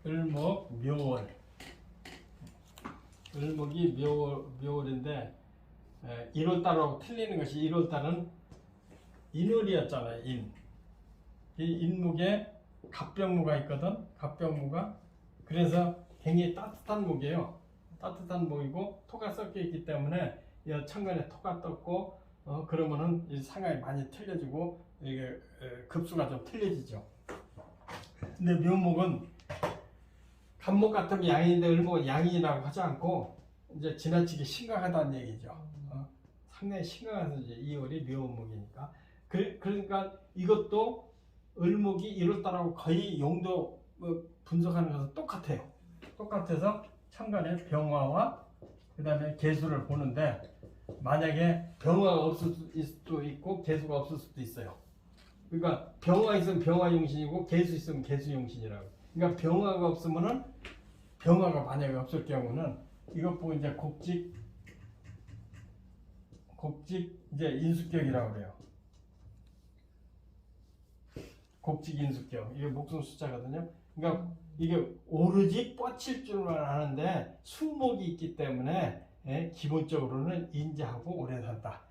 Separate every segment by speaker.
Speaker 1: 을목, 묘월. 을목이 묘월인데 1월달하고 틀리는 것이 1월달은 인월이었잖아요. 이 인목에 갑병무가 있거든. 갑병무가. 그래서 굉장히 따뜻한 목이에요. 따뜻한 목이고 토가 섞여 있기 때문에 천간에 토가 떴고 그러면은 이 상황이 많이 틀려지고 이게 급수가 좀 틀려지죠. 근데 묘목은 갑목 같으면 양인데 을목은 양이라고 하지 않고 이제 지나치게 심각하다는 얘기죠. 상당히 심각한 이제 2월이 묘목이니까. 그러니까 이것도 을목이 1월달하고 거의 용도 분석하는 것은 똑같아요. 똑같아서 천간에 병화와 그 다음에 개수를 보는데 만약에 병화가 없을 수도 있고 개수가 없을 수도 있어요. 그러니까 병화 있으면 병화용신이고 개수 있으면 개수용신이라고. 그러니까 병화가 없으면은 병화가 만약에 없을 경우는 이것 보고 이제 곡직 이제 인수격이라고 그래요. 곡직 인수격 이게 목숨 숫자거든요. 그러니까 이게 오로지 뻗칠 줄만 아는데 수목이 있기 때문에 기본적으로는 인자하고 오래 산다.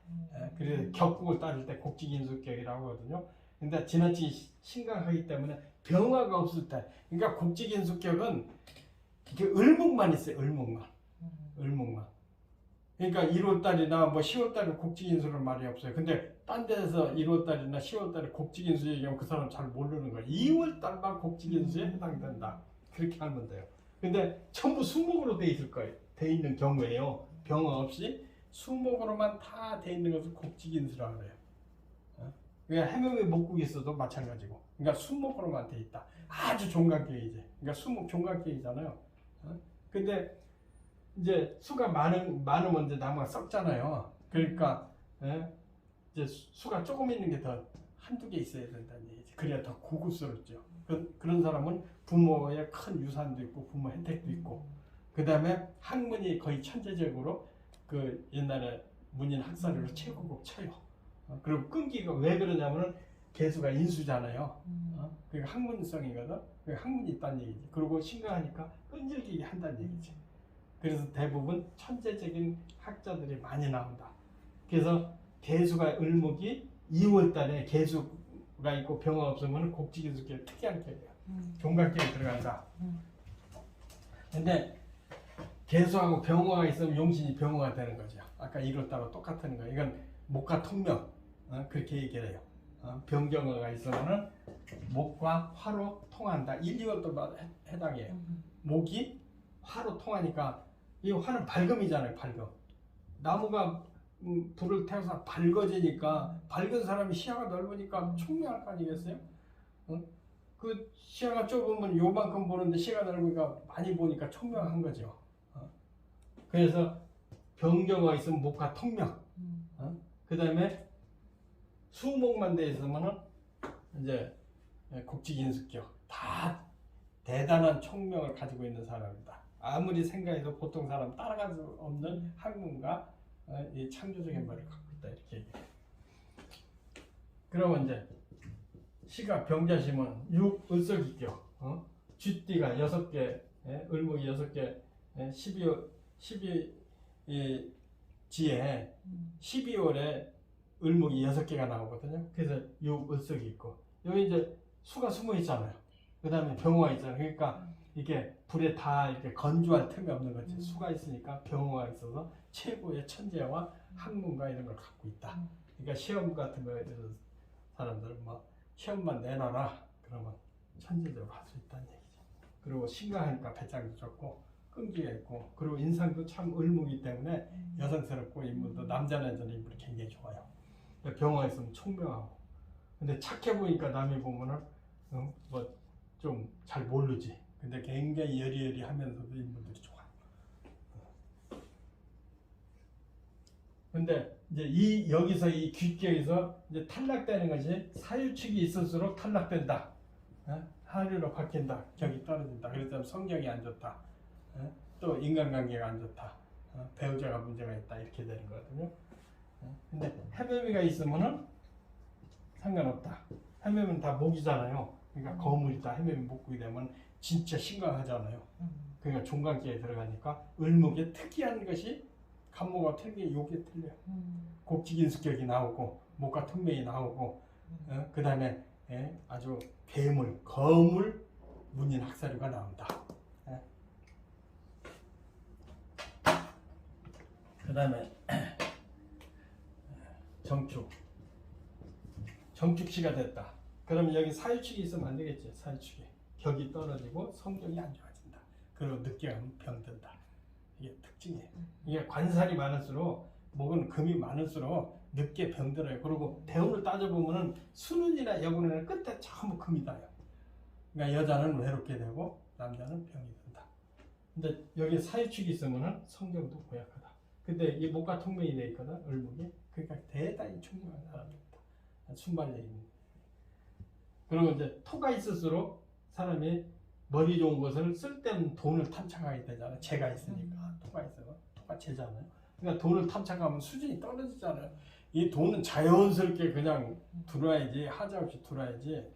Speaker 1: 그래서 격국을 따질 때 곡직 인수격이라고 하거든요. 근데 지나치게 심각하기 때문에 병화가 없을 때, 그러니까 곡직 인수격은 이게 을목만 있어요. 을목만. 그러니까 1월달이나 뭐 10월달에 곡직인수는 말이 없어요. 근데 딴 데서 1월달이나 10월달에 곡직인수 얘기하면 그 사람 잘 모르는 거예요. 2월달만 곡직인수에 해당된다. 그렇게 하면 돼요. 근데 전부 수목으로 돼 있을 거예요. 돼 있는 경우에요. 병화 없이 수목으로만 다 돼 있는 것을 곡직인수라고 해요. 그러니까 해명의 목국이 있어도 마찬가지고. 그러니까 수목으로만 돼 있다. 아주 종각계이지. 그러니까 수목 종각계이잖아요. 근데 이제 수가 많으면 이제 나무가 썩잖아요. 그러니까 이제 수가 조금 있는 게 더 한두 개 있어야 된다는 얘기지. 그래야 더 고급스럽죠. 그런 사람은 부모의 큰 유산도 있고 부모 혜택도 있고 그 다음에 학문이 거의 천재적으로 그 옛날에 문인 학사료를 최고급 쳐요. 그리고 끈기가 왜 그러냐면은 개수가 인수잖아요. 그러니까 학문성이거든. 그러니까 학문이 있다는 얘기지. 그리고 심각하니까 끈질기게 한다는 얘기지. 그래서 대부분 천재적인 학자들이 많이 나온다. 그래서 개수가 을목이 2월달에 개수가 있고 병화 없으면 곡직인수격 특이한 격이야. 종각격에 들어간다. 근데 개수하고 병화가 있으면 용신이 병화가 되는 거죠. 아까 1월달하고 똑같은 거야. 이건 목과 통명 그렇게 얘기를 해요. 병경화가 있으면은 목과 화로 통한다. 1, 2월도 해당해요. 목이 화로 통하니까 이 화는 밝음이잖아요. 밝음. 나무가 불을 태워서 밝아지니까 밝은 사람이 시야가 넓으니까 총명할 거 아니겠어요? 그 시야가 좁으면 요만큼 보는데 시야가 넓으니까 많이 보니까 총명한 거죠. 그래서 병경화가 있으면 목과 통명. 그 다음에 수목만 돼 있으면은 이제 곡직인수격 다 대단한 총명을 가지고 있는 사람이다. 아무리 생각해도 보통 사람 따라갈 수 없는 학문과 이 창조적인 말을 갖고 있다 이렇게 얘기해요. 그러면 이제 시가 병자심은 6 을석이격, 쥐띠가 6개, 을목이 6개, 12 지에 12월에 을목이 6개가 나오거든요. 그래서 6 을석이 있고 여기 이제 수가 숨어 있잖아요. 그 다음에 병화가 있잖아요. 그러니까 이게 불에 다 이렇게 건조할 틈이 없는 거지. 수가 있으니까 병화가 있어서 최고의 천재와 학문과 이런 걸 갖고 있다. 그러니까 시험 같은 거에 대해서 사람들 뭐 시험만 내놔라 그러면 천재적으로 할 수 있다는 얘기죠. 그리고 심각하니까 배짱도 좋고 끈기가 있고 그리고 인상도 참 을목이기 때문에 여성스럽고 인물도 남자는 인물이 굉장히 좋아요. 병화가 있으면 총명하고 근데 착해 보니까 남이 보면은 뭐 좀 잘 모르지. 근데 굉장히 여리여리하면서도 인물들이 좋아요. 근데 이제 여기서 이 귀격에서 이제 탈락되는 것이 사유축이 있을수록 탈락된다. 하류로 바뀐다. 격이 떨어진다. 그래서 성격이 안 좋다. 또 인간관계가 안 좋다. 배우자가 문제가 있다. 이렇게 되는 거거든요. 근데 해묘미가 있으면은 상관없다. 해묘미는 다 목이잖아요. 그러니까 거물이다. 해묘미 목국이 되면 진짜 심각하잖아요. 그러니까 종강기에 들어가니까 을목에 특이한 것이 간목과 틀게 요게 틀려요. 곡직인수격이 나오고 목과 통명이 나오고 그 다음에 아주 괴물, 거물, 문인 학사류가 나온다. 그 다음에 정축시가 됐다. 그러면 여기 사유축이 있으면 안 되겠지. 사유축이 격이 떨어지고 성격이 안 좋아진다. 그리고 늦게 가면 병든다. 이게 특징이에요. 이게 관살이 많을수록 목은 금이 많을수록 늦게 병들어요. 그리고 대운을 따져보면은 수는이나 여군이나 끝에 전부 금이 다요. 그러니까 여자는 외롭게 되고 남자는 병이 든다. 근데 여기 사유축이 있으면은 성격도 고약하다. 근데 이 목과 통면이 돼 있거든, 을목이. 그러니까 대단히 충분한 사람입니다. 순발력입니다. 그리고 이제 토가 있을수록 사람이 머리 좋은 것을 쓸 때는 돈을 탐착하게 되잖아요. 재가 있으니까. 토가 있어요. 토가 재잖아요. 그러니까 돈을 탐착하면 수준이 떨어지잖아요. 이 돈은 자연스럽게 그냥 들어와야지, 하자없이 들어와야지.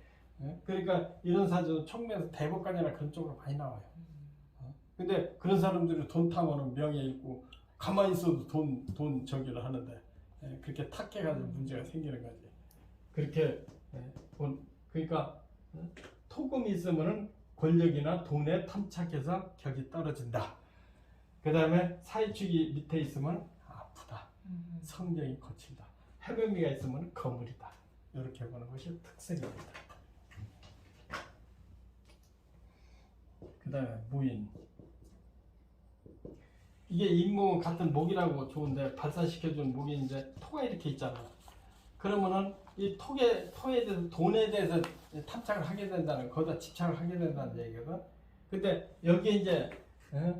Speaker 1: 그러니까 이런 사주는 청매에서 대법관이나 그런 쪽으로 많이 나와요. 근데 그런 사람들이 돈 타면은 명예 있고 가만히 있어도 돈 저기를 하는데 그렇게 탁해가지고 문제가 생기는 거지. 그렇게 그러니까 토금이 있으면은 권력이나 돈에 탐착해서 격이 떨어진다. 그 다음에 사유축이 밑에 있으면 아프다. 성경이 거칠다. 해변미가 있으면 거물이다. 이렇게 보는 것이 특색입니다. 그 다음에 무인. 이게 인목 같은 목이라고 좋은데 발산시켜준 목인데 토가 이렇게 있잖아요. 그러면은 이 토에 대해서 돈에 대해서 탐착을 하게 된다는 거기다 집착을 하게 된다는 얘기거든. 근데 여기에 이제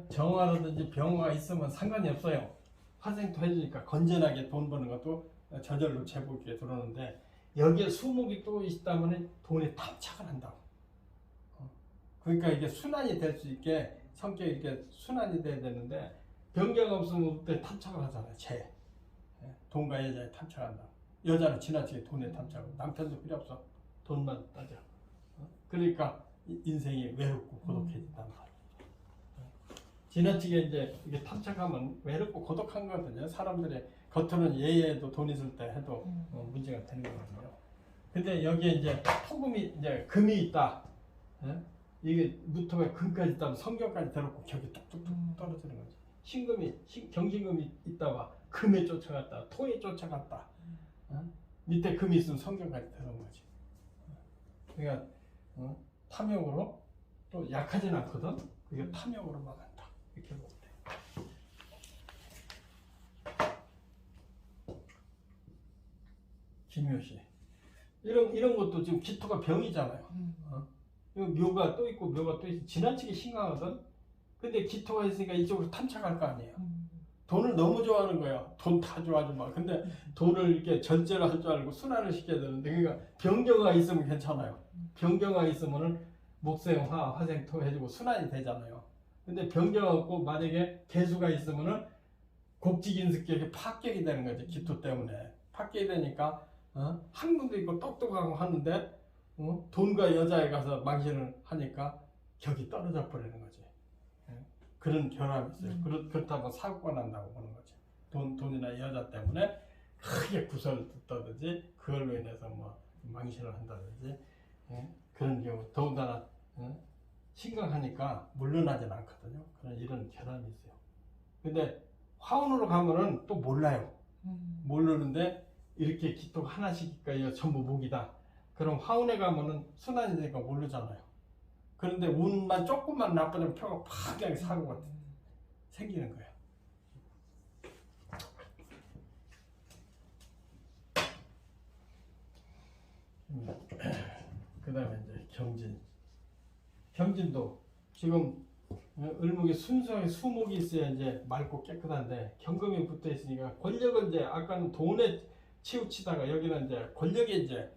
Speaker 1: 정화라든지 병화가 있으면 상관이 없어요. 화생토 해주니까 건전하게 돈 버는 것도 저절로 제복에 들어오는데 여기에 수목이 또 있다면 돈에 탐착을 한다고. 그러니까 이게 순환이 될 수 있게 성격이 이렇게 순환이 돼야 되는데 병자가 없으면 그때 탐착을 하잖아요. 돈과 여자에 탐착한다. 여자는 지나치게 돈에 탐착하고 남편도 필요 없어. 돈만 따져. 그러니까 인생이 외롭고 고독해진단 말이에요. 지나치게 이제 이게 탐착하면 외롭고 고독한 거거든요. 사람들이 겉으로는 예예도 돈 있을 때 해도 문제가 되는 거거든요. 근데 여기에 이제 토금이 이제 금이 있다. 이게 무토가 금까지 있다면 성경까지 들었고 격이 뚝뚝뚝 떨어지는 거지. 경신금이 있다가 금에 쫓아갔다, 토에 쫓아갔다. 밑에 금이 있으면 성경까지 들어온 거지. 그러니까 탐욕으로 또 약하진 않거든. 그게 탐욕으로 막한다. 이렇게 보면 돼. 김효시. 이런 것도 지금 기토가 병이잖아요. 묘가 또 있고 묘가 또 있어. 지나치게 심각하거든. 근데 기토가 있으니까 이쪽으로 탐착할 거 아니에요. 돈을 너무 좋아하는 거야. 돈 다 좋아하지 마. 근데 돈을 이렇게 절제를 할 줄 알고 순환을 시켜야 되는데, 그러니까 병경화 있으면 괜찮아요. 병경화 있으면은 목생화, 화생토 해주고 순환이 되잖아요. 근데 병경화 없고 만약에 개수가 있으면은 곡직인습격이 파격이 되는 거지. 기토 때문에 파격이 되니까 학문도 있고 똑똑하고 하는데 돈과 여자에 가서 망신을 하니까 격이 떨어져 버리는 거지. 그런 결함이 있어요. 그렇다고 사고가 난다고 보는 거죠. 돈이나 여자 때문에 크게 구설을 듣다든지 그걸로 인해서 뭐 망신을 한다든지 그런 경우 더군다나 심각하니까 물러나진 않거든요. 그런 이런 결함이 있어요. 근데 화운으로 가면은 또 몰라요. 모르는데 이렇게 기토가 하나씩이니까 이거 전부 목이다. 그럼 화운에 가면은 순환이 되니까 모르잖아요. 그런데 운만 조금만 나쁘면 표가 팍 그냥 사고가 생기는 거예요. 그 다음에 이제 경진도 지금 을목에 순수하게 수목이 있어야 이제 맑고 깨끗한데 경금이 붙어 있으니까 권력은 이제 아까는 돈에 치우치다가 여기는 이제 권력에 이제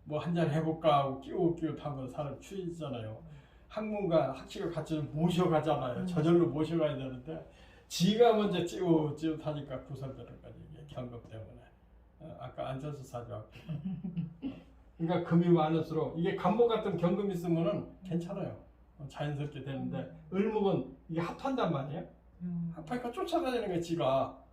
Speaker 1: 뭐 한잔 해볼까 하고 끼우끼우 타면 사람 추이잖아요. 학문과 학식을 같이 모셔가잖아요. 저절로 모셔가야 되는데 지가 먼저 찌우찌우하니까 구설되는 거지. 이게 경금 때문에. 아까 안철수 사주하고. 그러니까 금이 많을수록 이게 간목 같은 경금이 있으면은 괜찮아요. 자연스럽게 되는데 을목은 이게 합한단 말이에요. 합하니까 쫓아다니는 거야 지가.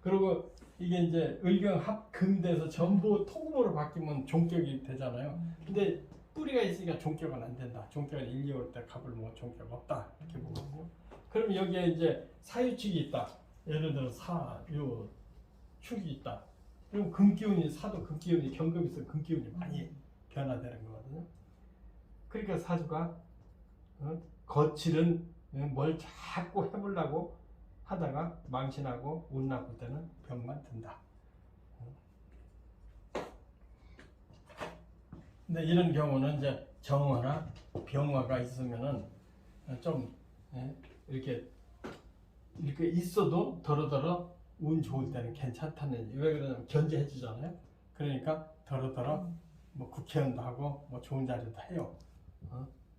Speaker 1: 그리고 이게 이제 을경 합금이 돼서 전부 토금으로 바뀌면 종격이 되잖아요. 근데 뿌리가 있으니까 종격은 안 된다. 종격은 1, 2월 때 갑을 뭐 종격 없다 이렇게 보거든요. 그럼 여기에 이제 사유축이 있다. 예를 들어 사유 축이 있다. 그럼 금기운이 사도 금기운이 경금이 있으면 금기운이 많이 변화되는 거거든요. 그러니까 사주가 거칠은 뭘 자꾸 해보려고 하다가 망신하고 운 나쁠 때는 병만 든다. 근데 이런 경우는 이제 정화나 병화가 있으면은 좀 이렇게 있어도 더러더러 운 좋을 때는 괜찮다는, 왜 그러냐면 견제해 주잖아요. 그러니까 더러더러 뭐 국회의원도 하고 뭐 좋은 자리도 해요.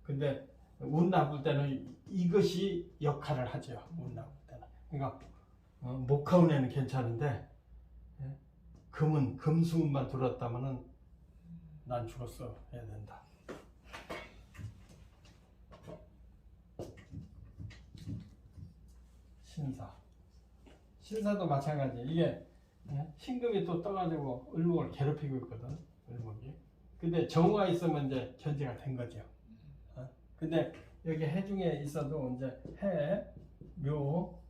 Speaker 1: 근데 운 나쁠 때는 이것이 역할을 하죠. 운 나쁠 때는. 그러니까 목화운에는 괜찮은데 금은 금수운만 들었다면은 난 죽었어 해야 된다. 신사도 마찬가지. 이게 신금이 또 떠가지고 을목을 괴롭히고 있거든. 을목이. 근데 정화가 있으면 이제 견제가 된 거죠. 근데 여기 해중에 있어도 이제 해, 묘,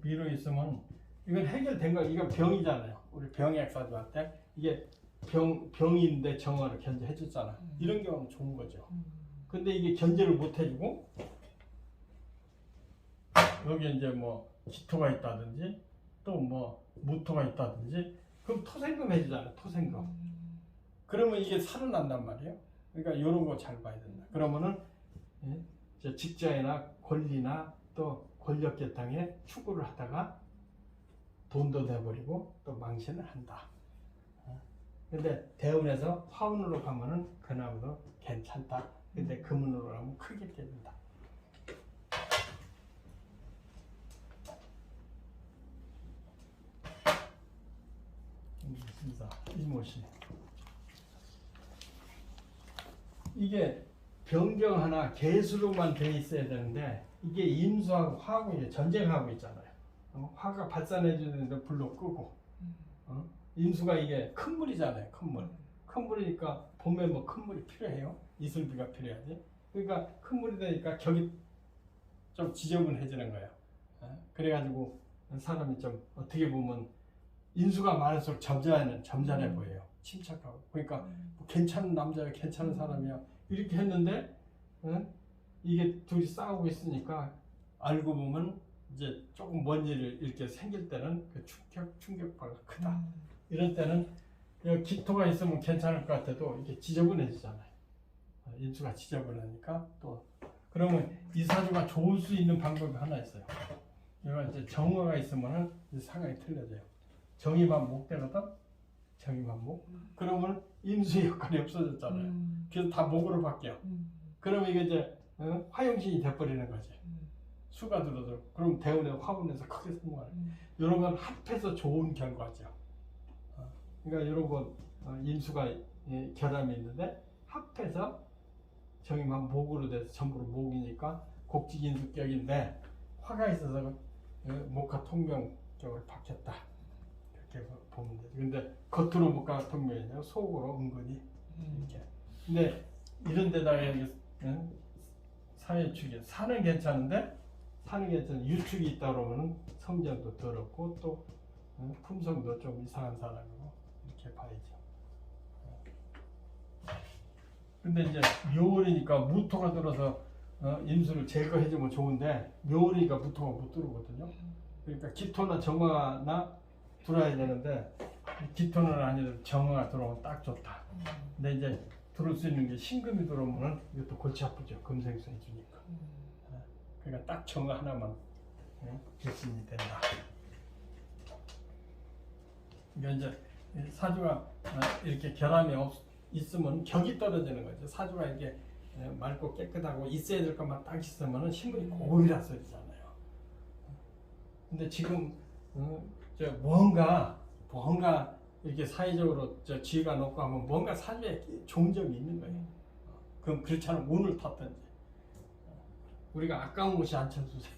Speaker 1: 미로 있으면 이건 해결된 거. 이건 병이잖아요. 우리 병약사주한테 이게 병인데 정화를 견제해 줬잖아. 이런 경우는 좋은 거죠. 근데 이게 견제를 못 해주고 여기 이제 뭐 기토가 있다든지 또 뭐 무토가 있다든지 그럼 토생금 해주잖아요. 토생금. 그러면 이게 살아난단 말이에요. 그러니까 이런 거 잘 봐야 된다. 그러면은 직장이나 권리나 또 권력 계통에 추구를 하다가 돈도 내버리고 또 망신을 한다. 근데 대운에서 화운으로 가면은 그나마도 괜찮다. 근데 금운으로 가면 크게 깨진다. 이모시. 이게 병경 하나 개수로만 돼 있어야 되는데 이게 임수하고 화하고 이제 전쟁하고 있잖아요. 화가 발산해 주는데 불로 끄고 임수가 이게 큰 물이잖아요. 큰 물이니까 봄에 뭐 큰 물이 필요해요. 이슬비가 필요하지. 그러니까 큰 물이 되니까 격이 좀 지저분해지는 거예요. 그래가지고 사람이 좀 어떻게 보면 인수가 많을수록 점잖해 보여요. 침착하고. 그러니까 뭐 괜찮은 남자야, 괜찮은 사람이야 이렇게 했는데 이게 둘이 싸우고 있으니까 알고 보면 이제 조금 먼 일을 이렇게 생길 때는 그 충격파가 크다. 이럴 때는 기토가 있으면 괜찮을 것 같아도 이게 지저분해지잖아요. 인수가 지저분하니까 또 그러면 이 사주가 좋을 수 있는 방법이 하나 있어요. 얘가 이제 정화가 있으면은 상황이 틀려져요. 정의만 목되거든. 정의만 목. 그러면 임수의 역할이 없어졌잖아요. 그래서 다 목으로 바뀌어. 그러면 이게 이제 화용신이 돼버리는 거지. 수가 들어도 그럼 대운에 화분에서 크게 성공하는. 이런 건 합해서 좋은 결과죠. 그러니까 이런 건 임수가 결함이 있는데 합해서 정의만 목으로 돼서 전부로 목이니까 곡직인수격인데 화가 있어서 목화 통명격을 박혔다. 이렇게 보면 되죠. 근데 겉으로 목화 통명이냐 속으로 은근히 이렇게. 근데 이런 데다가 여기 사회축이 사는 괜찮은데 유축이 있다 그러면 성장도 더럽고 또 품성도 좀 이상한 사람이고 이렇게 봐야죠. 근데 이제 묘월이니까 무토가 들어서 임수를 제거해주면 좋은데 묘월이니까 무토가 못 들어오거든요. 그러니까 기토나 정화나 들어야 되는데 기토는 아니더라도 정화가 들어오면 딱 좋다. 근데 이제 들어올 수 있는 게 신금이 들어오면 이것도 골치 아프죠. 금생수 해주니까. 그러니까 딱 정화 하나만 결심이 된다. 그러니까 이제 사주가 이렇게 결함이 있으면 격이 떨어지는 거죠. 사주가 이렇게 맑고 깨끗하고 있어야 될 것만 딱 있으면 신분이 고이라 소리잖아요. 근데 지금 뭔가 이렇게 사회적으로 지위가 높고 하면 뭔가 사주에 좋은 점이 있는 거예요. 그럼 그렇지 않으면 운을 탔든지 우리가 아까운 것이 안 쳐주세요.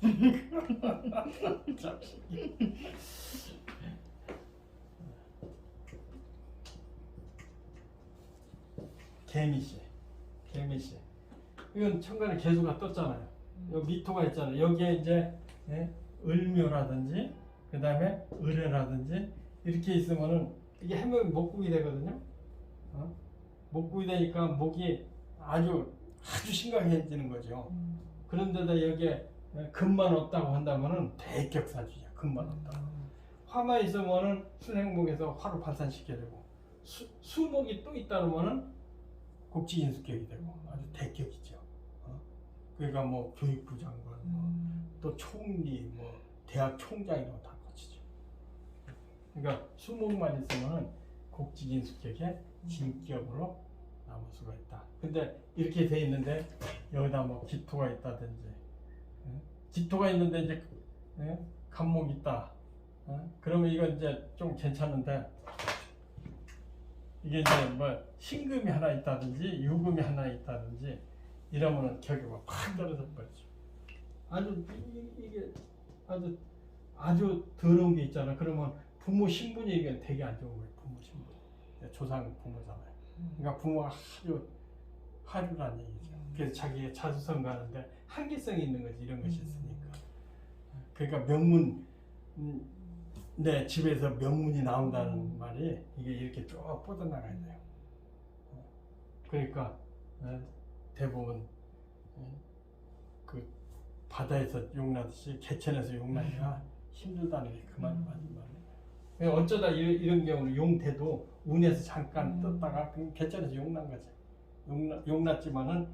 Speaker 1: 개미씨, 개미씨. 이건 천간에 개수가 떴잖아요. 여기 미토가 있잖아요. 여기에 이제 을묘라든지 그 다음에 을해라든지 이렇게 있으면은 이게 해면 목국이 되거든요. 목국이 되니까 목이 아주 심각해지는 거죠. 그런데다 여기에 금만 없다고 한다면은 대격사주죠. 금만 없다고. 화만 있으면은 순행목에서 화를 발산시켜야 되고 수목이 또 있다면은 국지인수격이 되고 아주 대격이죠. 그러니까 뭐 교육부 장관, 또 총리, 뭐 대학 총장이라고 다 거치죠. 그러니까 수목만 있으면은 국지인수격의 진격으로 남을 수가 있다. 근데 이렇게 돼 있는데 여기다 뭐 기토가 있다든지, 기토가 있는데 이제 간목이 있다. 그러면 이건 이제 좀 괜찮은데 이게 이제 뭐 신금이 하나 있다든지 유금이 하나 있다든지 이러면은 격이 팍 떨어져 버리죠. 아주 이게 아주 더러운 게 있잖아. 그러면 부모 신분이 이게 되게 안 좋은 거예요. 부모 신분. 조상 부모잖아요. 그러니까 부모가 하루란 얘기죠. 그래서 자기의 자수성 가는데 한계성이 있는 거지. 이런 것이 있으니까. 그러니까 명문 내 집에서 명문이 나온다는 말이 이게 이렇게 쭉 뻗어나가야 돼요. 그러니까 대부분 그 바다에서 용나듯이 개천에서 용나기가 힘들다는 게 그 말이 맞는 말이에요. 어쩌다 이런 경우는 용태도 운에서 잠깐 떴다가 개천에서 용난 거지. 용났지만은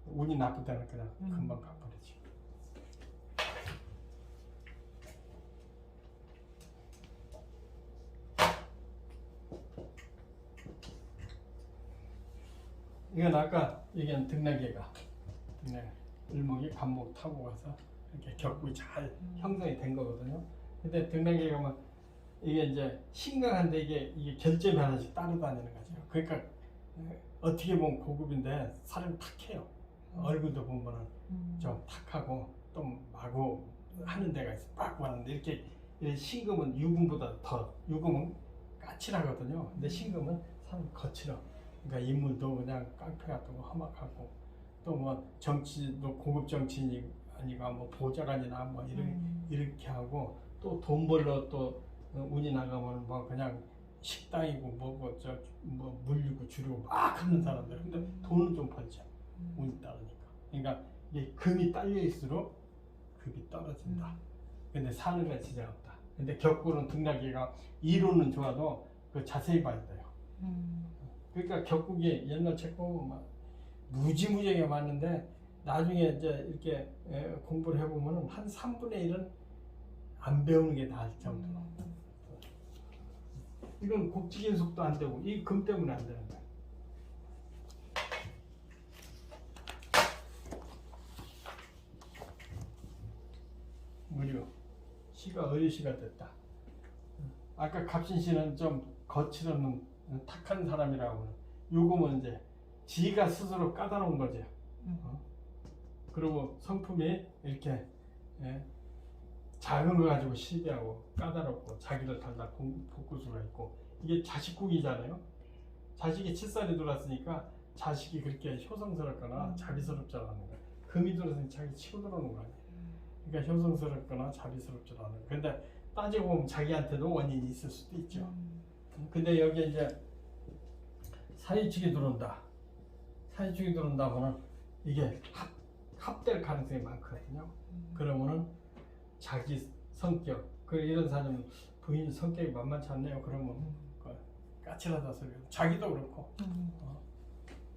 Speaker 1: 운이 나쁘다는 그냥 금방 가버리지. 이건 아까 얘기한 등락이가 을목이 간목 타고 가서 이렇게 격국이 잘 형성이 된 거거든요. 근데 등락이가 막 이게 이제 심각한데 이게 결점이 하나씩 따라다니는 거죠. 그러니까 어떻게 보면 고급인데 사람이 탁해요. 얼굴도 보면은 좀 탁하고 또 마구 하는 데가 있어. 마구 하는데 이렇게 신금은 유금보다 더 유금은 까칠하거든요. 근데 신금은 사람 거칠어. 그러니까 인물도 그냥 깡패 같은 거 험악하고 또 뭐 정치도 고급 정치인이 아니가 뭐 보좌관이나 뭐 이렇게 하고 또 돈 벌러 또 운이 나가면 뭐 그냥 식당이고 뭐고 뭐 물리고 주려고 막 하는 사람들. 근데 돈은 좀 벌죠. 운이 따르니까. 그러니까 이게 금이 딸려있을수록 급이 떨어진다. 근데 사는 건 지장 없다. 근데 격구는 등락기가 이론은 좋아도 그 자세히 봐야 돼요. 그러니까 격국이 옛날 책 보면 막 무지무지하게 많은데 나중에 이제 이렇게 공부를 해보면 한 3분의 1은 안 배우는 게 나을 정도로. 이건 국지인숙도 안 되고 이 금 때문에 안 되는 거야. 무료 시가 어리시가 됐다. 아까 갑신씨는 좀 거칠은 탁한 사람이라고. 요금은 이제 지가 스스로 까다로운 거죠. 그리고 성품이 이렇게 작은 거 가지고 시비하고 까다롭고 자기를 달다 복구수가 있고 이게 자식국이잖아요. 자식이 칠살이 들어왔으니까 자식이 그렇게 효성스럽거나 자비스럽지 않은 거예요. 금이 들어서니 자기 치고 들어오는 거 아니에요. 그러니까 효성스럽거나 자비스럽지 않은 거예요. 근데 따지고 보면 자기한테도 원인이 있을 수도 있죠. 근데 여기에 이제 사이축이 들어온다. 사이축이 들어온다면은 이게 합될 가능성이 많거든요. 그러면은 자기 성격, 이런 사람은 부인 성격이 만만치 않네요. 그러면 까칠하다 소리. 자기도 그렇고.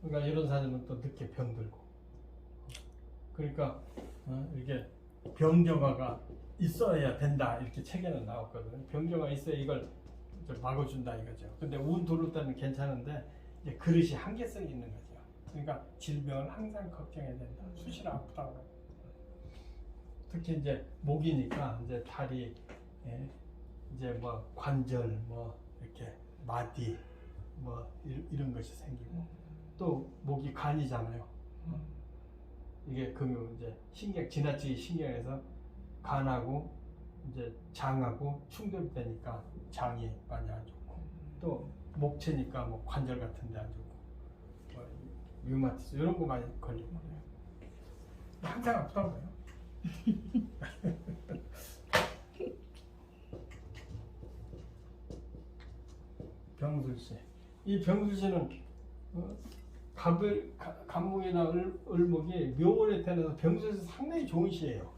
Speaker 1: 그러니까 이런 사람은 또 늦게 병들고. 그러니까 이게 병경화가 있어야 된다 이렇게 책에는 나왔거든요. 병경화 있어야 이걸 막아준다 이거죠. 근데 운 들어올 때는 괜찮은데 이제 그릇이 한계성이 있는 거죠. 그러니까 질병을 항상 걱정해야 된다. 수시로 아프다고. 특히 이제 목이니까 이제 다리, 이제 뭐 관절, 뭐 이렇게 마디, 뭐 이런 것이 생기고 또 목이 간이잖아요. 이게 금이 이제 신경 지나치게 신경에서 간하고 이제 장하고 충돌되니까 장이 많이 안 좋고 또 목체니까 뭐 관절 같은데 안 좋고 뭐 류마티스 이런 거 많이 걸리고 그래요. 항상 아프다고요. 병술씨. 이 병술씨는 갑목이나 을목이 묘월에 태어나서 병술씨 상당히 좋은 시예요.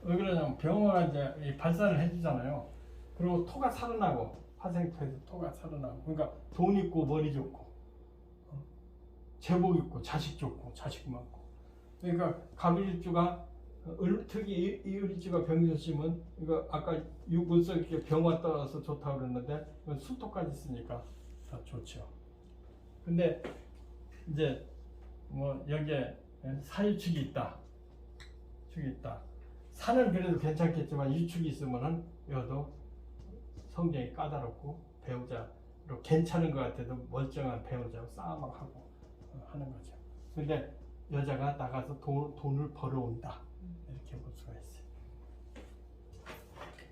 Speaker 1: 왜 그러냐면 병화가 이제 발산을 해주잖아요. 그리고 토가 살아나고 화생토에서 토가 살아나고 그러니까 돈 있고 머리 좋고 제복 있고 자식 좋고 자식 많고 그러니까 갑일주가 특히 이 을주가 병술씨면 이거 아까 육을서 이렇게 병화 떠서 좋다고 그랬는데 이건 수토까지 있으니까 더 좋죠. 근데 이제 뭐 여기에 사유축이 있다. 축이 있다. 산은 그래도 괜찮겠지만 유축이 있으면은 여도 성격이 까다롭고 배우자로 괜찮은 것 같아도 멀쩡한 배우자고 싸움하고 하고 하는 거죠. 근데 여자가 나가서 돈을 벌어온다 이렇게 볼 수가 있어요.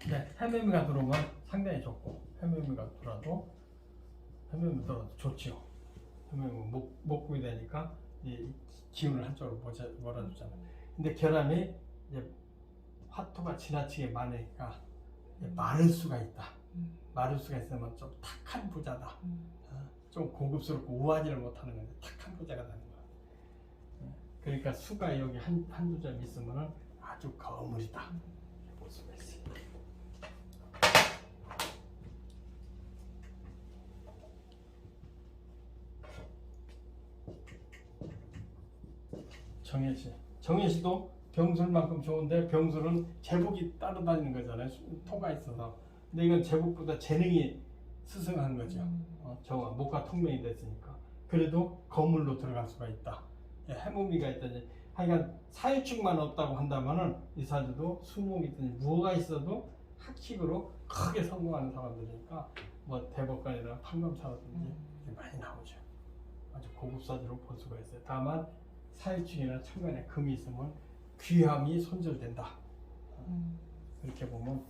Speaker 1: 네, 해매미가 들어오면 상당히 좋고 해매미가 들어도 해매미 들어도 좋죠. 해매미 목국이 되니까 이 기운을 한쪽으로 몰아주잖아요. 근데 결함이 이제 화토가 지나치게 많으니까 마를 수가 있다. 마를 수가 있으면 좀 탁한 부자다. 좀 고급스럽고 우아지를 못하는 건데 탁한 부자가 되는 거야. 그러니까 수가 여기 한두 점 있으면 아주 거물이다. 이렇게 볼 수가 있어요. 정예씨. 정예씨도 병술만큼 좋은데 병술은 제복이 따라다니는 거잖아요. 토가 있어서. 근데 이건 제복보다 재능이 스승한 거죠. 정화, 목과 통명이 됐으니까. 그래도 거물로 들어갈 수가 있다. 해무미가 있다니. 하여간 사유축만 없다고 한다면은 이 사주도 수목이 있든지 무엇가 있어도 학식으로 크게 성공하는 사람들이니까 뭐 대법관이나 판검사라든지 많이 나오죠. 아주 고급 사주로 볼 수가 있어요. 다만 사유축이나 천간에 금이 있으면 귀함이 손절된다. 그렇게 보면